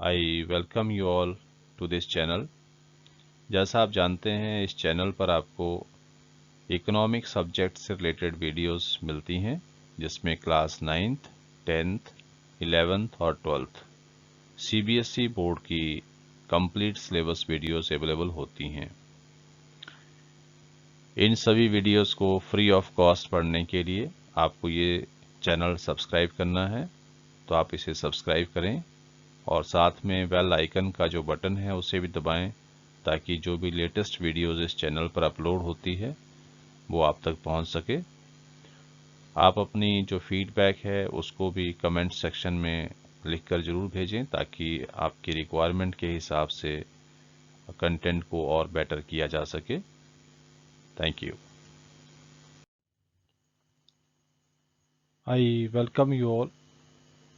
I welcome you all to this channel. जैसा आप जानते हैं, इस चैनल पर आपको इकोनॉमिक सब्जेक्ट से रिलेटेड वीडियोस मिलती हैं, जिसमें क्लास 9th, 10th, 11th और 12th सीबीएसई बोर्ड की कंप्लीट सिलेबस वीडियोस अवेलेबल होती हैं। इन सभी वीडियोस को फ्री ऑफ कॉस्ट पढ़ने के लिए आपको ये चैनल सब्सक्राइब करना है, तो आप इसे सब्सक्राइब करें और साथ में बेल आइकन का जो बटन है उसे भी दबाएं, ताकि जो भी लेटेस्ट वीडियोस इस चैनल पर अपलोड होती है वो आप तक पहुंच सके। आप अपनी जो फीडबैक है उसको भी कमेंट सेक्शन में लिखकर ज़रूर भेजें, ताकि आपकी रिक्वायरमेंट के हिसाब से कंटेंट को और बेटर किया जा सके। Thank you. I welcome you all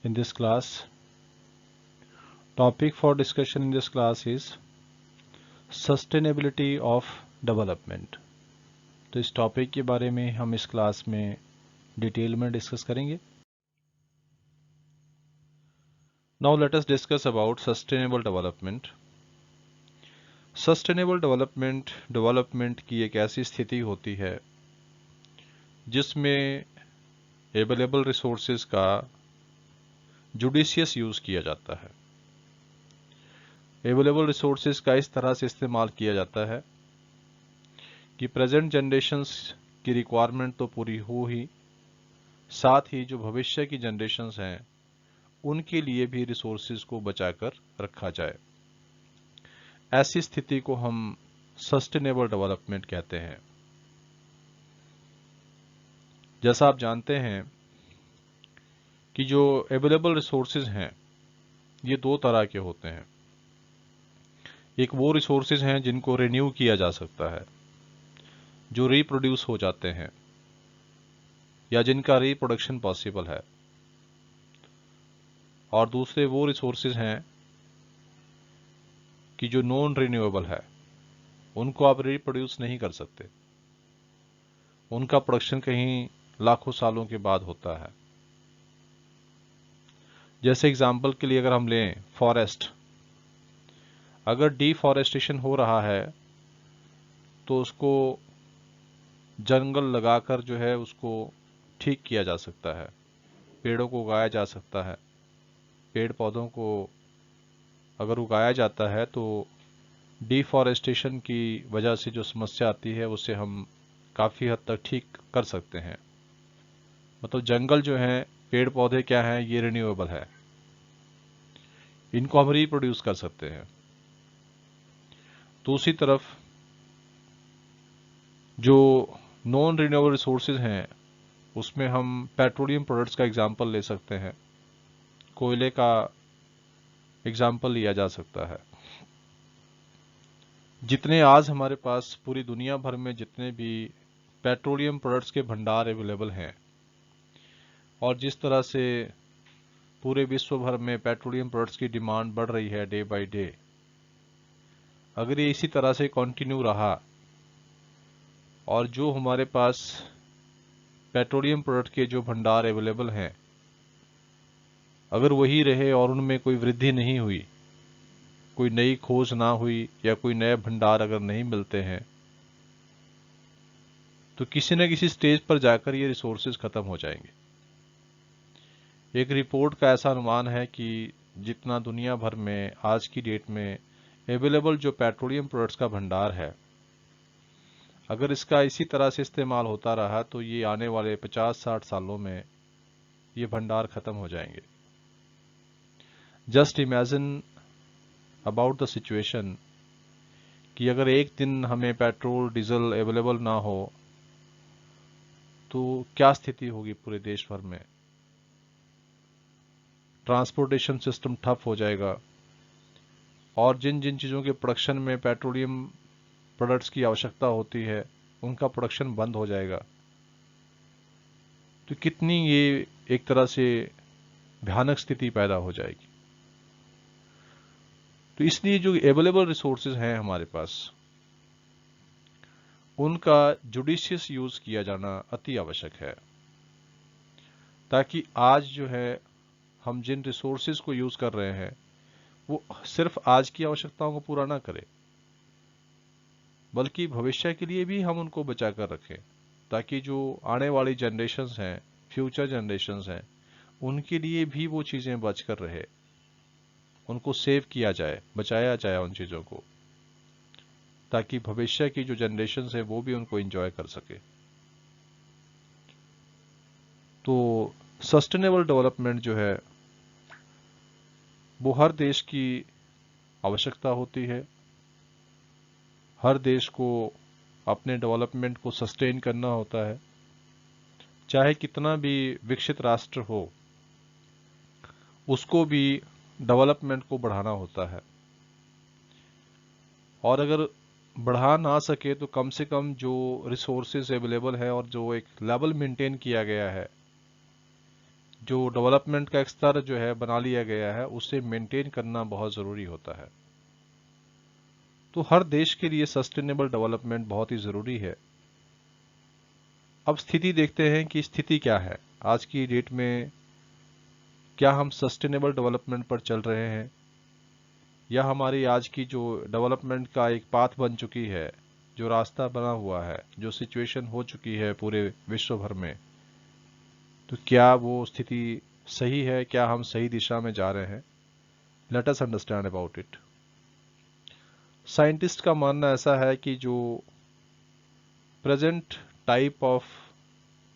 in this class. Topic for discussion in this class is sustainability of development. तो इस टॉपिक के बारे में हम इस क्लास में डिटेल में डिस्कस करेंगे। Now let us discuss about sustainable development. Sustainable development development की एक ऐसी स्थिति होती है जिसमें अवेलेबल रिसोर्सेज का जुडिशियस यूज़ किया जाता है। अवेलेबल रिसोर्सेज का इस तरह से इस्तेमाल किया जाता है कि प्रेजेंट जनरेशन्स की रिक्वायरमेंट तो पूरी हो ही, साथ ही जो भविष्य की जनरेशन्स हैं उनके लिए भी रिसोर्सेज को बचाकर रखा जाए। ऐसी स्थिति को हम सस्टेनेबल डेवलपमेंट कहते हैं। जैसा आप जानते हैं कि जो अवेलेबल रिसोर्सेज हैं ये दो तरह के होते हैं। एक वो रिसोर्सेज हैं जिनको रिन्यू किया जा सकता है, जो रिप्रोड्यूस हो जाते हैं या जिनका रिप्रोडक्शन पॉसिबल है, और दूसरे वो रिसोर्सेज हैं कि जो नॉन रिन्यूएबल है, उनको आप रिप्रोड्यूस नहीं कर सकते, उनका प्रोडक्शन कहीं लाखों सालों के बाद होता है। जैसे एग्जाम्पल के लिए अगर हम लें फॉरेस्ट, अगर डिफॉरेस्टेशन हो रहा है तो उसको जंगल लगाकर जो है उसको ठीक किया जा सकता है, पेड़ों को उगाया जा सकता है। पेड़ पौधों को अगर उगाया जाता है तो डिफॉरेस्टेशन की वजह से जो समस्या आती है उसे हम काफ़ी हद तक ठीक कर सकते हैं। मतलब जंगल जो है, पेड़ पौधे क्या हैं, ये रिन्यूएबल है, इनको हम रिप्रोड्यूस कर सकते हैं। दूसरी तरफ जो नॉन रिन्यूएबल रिसोर्सेज हैं उसमें हम पेट्रोलियम प्रोडक्ट्स का एग्जांपल ले सकते हैं, कोयले का एग्जांपल लिया जा सकता है। जितने आज हमारे पास पूरी दुनिया भर में जितने भी पेट्रोलियम प्रोडक्ट्स के भंडार अवेलेबल हैं, और जिस तरह से पूरे विश्व भर में पेट्रोलियम प्रोडक्ट्स की डिमांड बढ़ रही है डे बाय डे, अगर ये इसी तरह से कंटिन्यू रहा और जो हमारे पास पेट्रोलियम प्रोडक्ट के जो भंडार अवेलेबल हैं अगर वही रहे और उनमें कोई वृद्धि नहीं हुई, कोई नई खोज ना हुई या कोई नए भंडार अगर नहीं मिलते हैं, तो किसी न किसी स्टेज पर जाकर ये रिसोर्सेज खत्म हो जाएंगे। एक रिपोर्ट का ऐसा अनुमान है कि जितना दुनिया भर में आज की डेट में अवेलेबल जो पेट्रोलियम प्रोडक्ट्स का भंडार है, अगर इसका इसी तरह से इस्तेमाल होता रहा तो ये आने वाले 50-60 सालों में ये भंडार खत्म हो जाएंगे। Just imagine about the situation कि अगर एक दिन हमें पेट्रोल डीजल अवेलेबल ना हो तो क्या स्थिति होगी पूरे देश भर में। ट्रांसपोर्टेशन सिस्टम ठप हो जाएगा, और जिन जिन चीज़ों के प्रोडक्शन में पेट्रोलियम प्रोडक्ट्स की आवश्यकता होती है उनका प्रोडक्शन बंद हो जाएगा। तो कितनी ये एक तरह से भयानक स्थिति पैदा हो जाएगी। तो इसलिए जो अवेलेबल रिसोर्सेज हैं हमारे पास, उनका जुडिशियस यूज किया जाना अति आवश्यक है, ताकि आज जो है हम जिन रिसोर्सेज को यूज कर रहे हैं वो सिर्फ आज की आवश्यकताओं को पूरा ना करे, बल्कि भविष्य के लिए भी हम उनको बचा कर रखें, ताकि जो आने वाली जनरेशन्स हैं, फ्यूचर जनरेशन्स हैं, उनके लिए भी वो चीज़ें बच कर रहे, उनको सेव किया जाए, बचाया जाए उन चीज़ों को, ताकि भविष्य की जो जनरेशन्स हैं वो भी उनको एंजॉय कर सके। तो सस्टेनेबल डेवलपमेंट जो है वो हर देश की आवश्यकता होती है। हर देश को अपने डेवलपमेंट को सस्टेन करना होता है, चाहे कितना भी विकसित राष्ट्र हो, उसको भी डेवलपमेंट को बढ़ाना होता है। और अगर बढ़ा ना सके तो कम से कम जो रिसोर्सेज अवेलेबल है और जो एक लेवल मेंटेन किया गया है, जो डेवलपमेंट का एक स्तर जो है बना लिया गया है, उसे मेंटेन करना बहुत ज़रूरी होता है। तो हर देश के लिए सस्टेनेबल डेवलपमेंट बहुत ही ज़रूरी है। अब स्थिति देखते हैं कि स्थिति क्या है आज की डेट में। क्या हम सस्टेनेबल डेवलपमेंट पर चल रहे हैं, या हमारी आज की जो डेवलपमेंट का एक पाथ बन चुकी है, जो रास्ता बना हुआ है, जो सिचुएशन हो चुकी है पूरे विश्व भर में, तो क्या वो स्थिति सही है, क्या हम सही दिशा में जा रहे हैं? Let us understand about it. Scientist का मानना ऐसा है कि जो प्रेजेंट टाइप ऑफ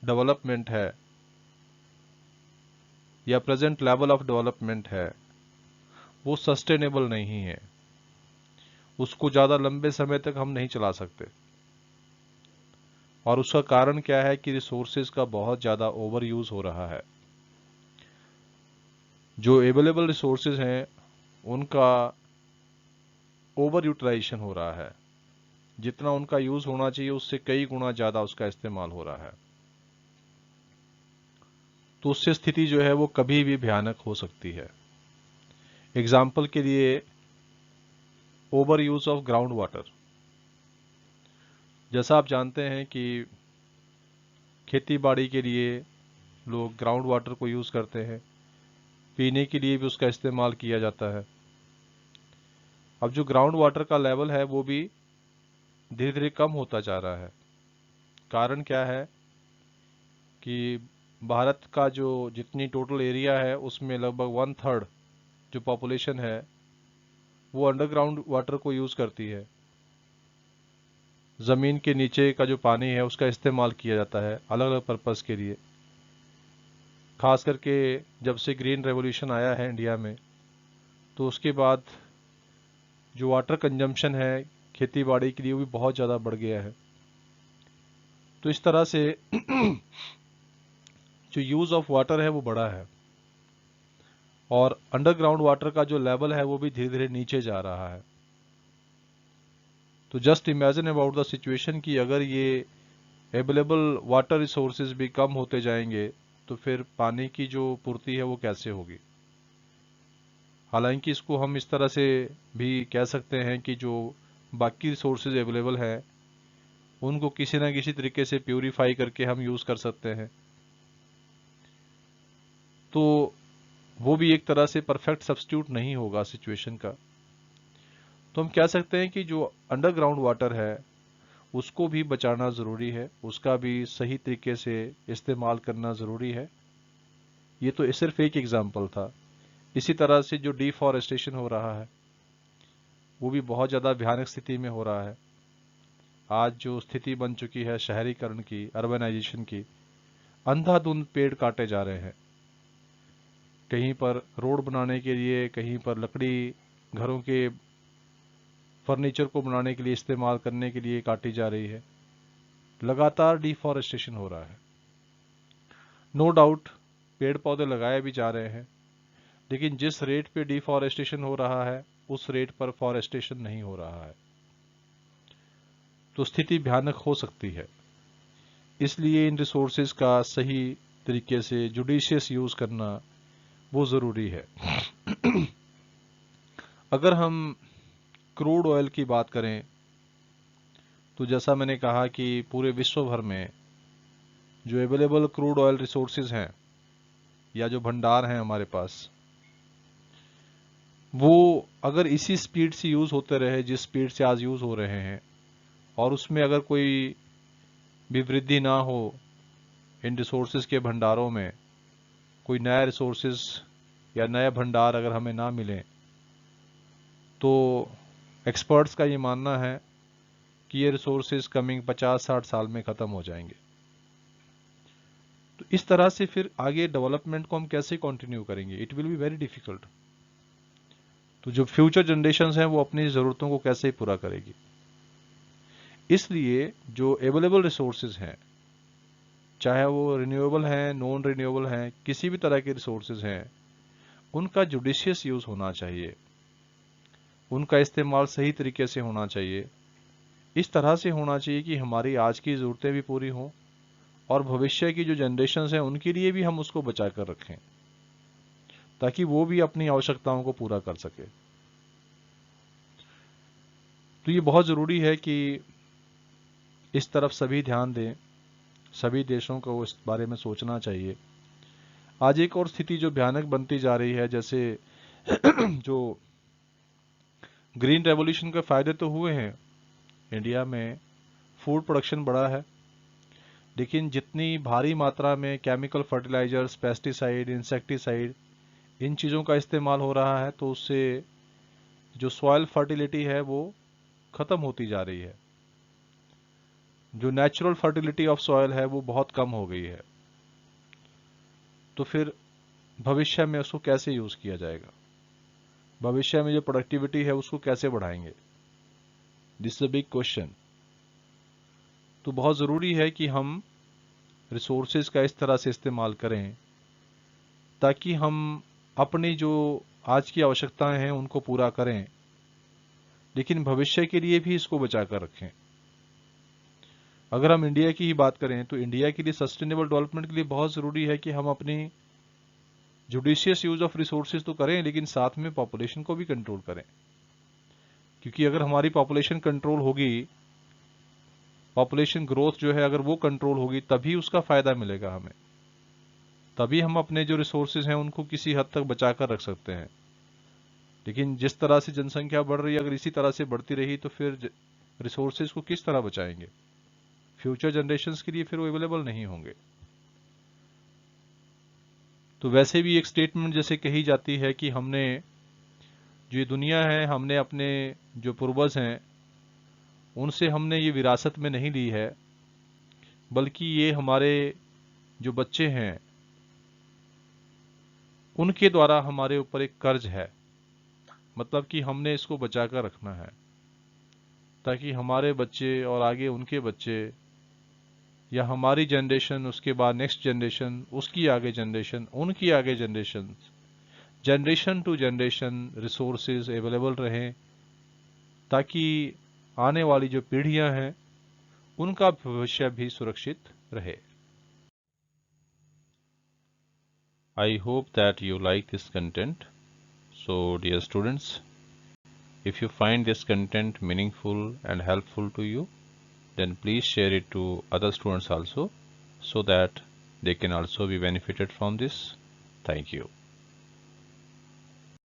डेवलपमेंट है या प्रेजेंट लेवल ऑफ डेवलपमेंट है, वो सस्टेनेबल नहीं है। उसको ज़्यादा लंबे समय तक हम नहीं चला सकते। और उसका कारण क्या है कि रिसोर्सेज का बहुत ज़्यादा ओवर यूज़ हो रहा है। जो अवेलेबल रिसोर्सेज हैं उनका ओवर यूटिलाइजेशन हो रहा है। जितना उनका यूज़ होना चाहिए उससे कई गुना ज़्यादा उसका इस्तेमाल हो रहा है। तो उससे स्थिति जो है वो कभी भी भयानक हो सकती है। एग्जाम्पल के लिए over use of ground water. जैसा आप जानते हैं कि खेती बाड़ी के लिए लोग ग्राउंड वाटर को यूज़ करते हैं, पीने के लिए भी उसका इस्तेमाल किया जाता है। अब जो ग्राउंड वाटर का लेवल है वो भी धीरे धीरे कम होता जा रहा है। कारण क्या है कि भारत का जो जितनी टोटल एरिया है उसमें लगभग 1/3 जो पॉपुलेशन है वो अंडरग्राउंड वाटर को यूज़ करती है। ज़मीन के नीचे का जो पानी है उसका इस्तेमाल किया जाता है अलग अलग पर्पज़ के लिए। खास करके जब से ग्रीन रेवोल्यूशन आया है इंडिया में, तो उसके बाद जो वाटर कंजम्पशन है खेती बाड़ी के लिए वो भी बहुत ज़्यादा बढ़ गया है। तो इस तरह से जो यूज़ ऑफ वाटर है वो बढ़ा है, और अंडरग्राउंड वाटर का जो लेवल है वो भी धीरे धीरे नीचे जा रहा है। तो just imagine about the situation कि अगर ये अवेलेबल वाटर रिसोर्सेज भी कम होते जाएंगे तो फिर पानी की जो पूर्ति है वो कैसे होगी। हालांकि इसको हम इस तरह से भी कह सकते हैं कि जो बाकी रिसोर्सेज अवेलेबल हैं उनको किसी ना किसी तरीके से प्यूरिफाई करके हम यूज़ कर सकते हैं। तो वो भी एक तरह से परफेक्ट सब्स्टिट्यूट नहीं होगा सिचुएशन का। तो हम कह सकते हैं कि जो अंडरग्राउंड वाटर है उसको भी बचाना ज़रूरी है, उसका भी सही तरीके से इस्तेमाल करना ज़रूरी है। ये तो सिर्फ एक एग्जांपल था। इसी तरह से जो डिफॉरेस्टेशन हो रहा है वो भी बहुत ज़्यादा भयानक स्थिति में हो रहा है। आज जो स्थिति बन चुकी है शहरीकरण की, अर्बनाइजेशन की, अंधाधुंध पेड़ काटे जा रहे हैं। कहीं पर रोड बनाने के लिए, कहीं पर लकड़ी घरों के फर्नीचर को बनाने के लिए इस्तेमाल करने के लिए काटी जा रही है। लगातार डिफॉरेस्टेशन हो रहा है। नो डाउट पेड़ पौधे लगाए भी जा रहे हैं, लेकिन जिस रेट पे डिफॉरेस्टेशन हो रहा है उस रेट पर फॉरेस्टेशन नहीं हो रहा है। तो स्थिति भयानक हो सकती है। इसलिए इन रिसोर्सेज का सही तरीके से जुडिशियस यूज़ करना वो ज़रूरी है। अगर हम क्रूड ऑयल की बात करें तो जैसा मैंने कहा कि पूरे विश्व भर में जो अवेलेबल क्रूड ऑयल रिसोर्सेज हैं या जो भंडार हैं हमारे पास, वो अगर इसी स्पीड से यूज़ होते रहे जिस स्पीड से आज यूज़ हो रहे हैं, और उसमें अगर कोई भी वृद्धि ना हो इन रिसोर्सेज के भंडारों में, कोई नया रिसोर्सेज या नया भंडार अगर हमें ना मिले, तो एक्सपर्ट्स का ये मानना है कि ये रिसोर्सेज कमिंग 50-60 साल में ख़त्म हो जाएंगे। तो इस तरह से फिर आगे डेवलपमेंट को हम कैसे कंटिन्यू करेंगे? It will be very difficult. तो जो फ्यूचर जनरेशंस हैं वो अपनी ज़रूरतों को कैसे पूरा करेगी? इसलिए जो अवेलेबल रिसोर्सेज हैं, चाहे वो रिन्यूएबल हैं, नॉन रिन्यूएबल हैं, किसी भी तरह के रिसोर्सेज हैं, उनका जुडिशियस यूज़ होना चाहिए, उनका इस्तेमाल सही तरीके से होना चाहिए। इस तरह से होना चाहिए कि हमारी आज की ज़रूरतें भी पूरी हों और भविष्य की जो जनरेशन्स हैं उनके लिए भी हम उसको बचा कर रखें, ताकि वो भी अपनी आवश्यकताओं को पूरा कर सके। तो ये बहुत ज़रूरी है कि इस तरफ सभी ध्यान दें, सभी देशों को इस बारे में सोचना चाहिए। आज एक और स्थिति जो भयानक बनती जा रही है, जैसे जो ग्रीन रेवोल्यूशन के फ़ायदे तो हुए हैं, इंडिया में फूड प्रोडक्शन बढ़ा है, लेकिन जितनी भारी मात्रा में केमिकल फर्टिलाइजर्स, पेस्टिसाइड, इंसेक्टिसाइड, इन चीज़ों का इस्तेमाल हो रहा है, तो उससे जो सॉइल फर्टिलिटी है वो ख़त्म होती जा रही है। जो नेचुरल फर्टिलिटी ऑफ सॉइल है वो बहुत कम हो गई है। तो फिर भविष्य में उसको कैसे यूज़ किया जाएगा? भविष्य में जो प्रोडक्टिविटी है उसको कैसे बढ़ाएंगे? This is a big question. तो बहुत ज़रूरी है कि हम रिसोर्सेज का इस तरह से इस्तेमाल करें ताकि हम अपनी जो आज की आवश्यकताएं हैं उनको पूरा करें, लेकिन भविष्य के लिए भी इसको बचा कर रखें। अगर हम इंडिया की ही बात करें तो इंडिया के लिए सस्टेनेबल डेवलपमेंट के लिए बहुत ज़रूरी है कि हम अपनी जुडिशियस यूज़ ऑफ रिसोर्सेज तो करें, लेकिन साथ में पॉपुलेशन को भी कंट्रोल करें। क्योंकि अगर हमारी पॉपुलेशन कंट्रोल होगी, पॉपुलेशन ग्रोथ जो है अगर वो कंट्रोल होगी, तभी उसका फ़ायदा मिलेगा हमें, तभी हम अपने जो रिसोर्सेज हैं उनको किसी हद तक बचा कर रख सकते हैं। लेकिन जिस तरह से जनसंख्या बढ़ रही है, अगर इसी तरह से बढ़ती रही तो फिर रिसोर्सेज को किस तरह बचाएंगे? फ्यूचर जनरेशन्स के लिए फिर वो अवेलेबल नहीं होंगे। तो वैसे भी एक स्टेटमेंट जैसे कही जाती है कि हमने जो ये दुनिया है, हमने अपने जो पूर्वज हैं उनसे हमने ये विरासत में नहीं ली है, बल्कि ये हमारे जो बच्चे हैं उनके द्वारा हमारे ऊपर एक कर्ज है। मतलब कि हमने इसको बचा कर रखना है ताकि हमारे बच्चे और आगे उनके बच्चे, या हमारी जनरेशन, उसके बाद नेक्स्ट जनरेशन, उसकी आगे जनरेशन, उनकी आगे generation, generation to generation resources available रहें, ताकि आने वाली जो पीढ़ियां हैं उनका भविष्य भी सुरक्षित रहे। I hope that you like this content. So, dear students, if you find this content meaningful and helpful to you, then please share it to other students also, so that they can also be benefited from this. Thank you.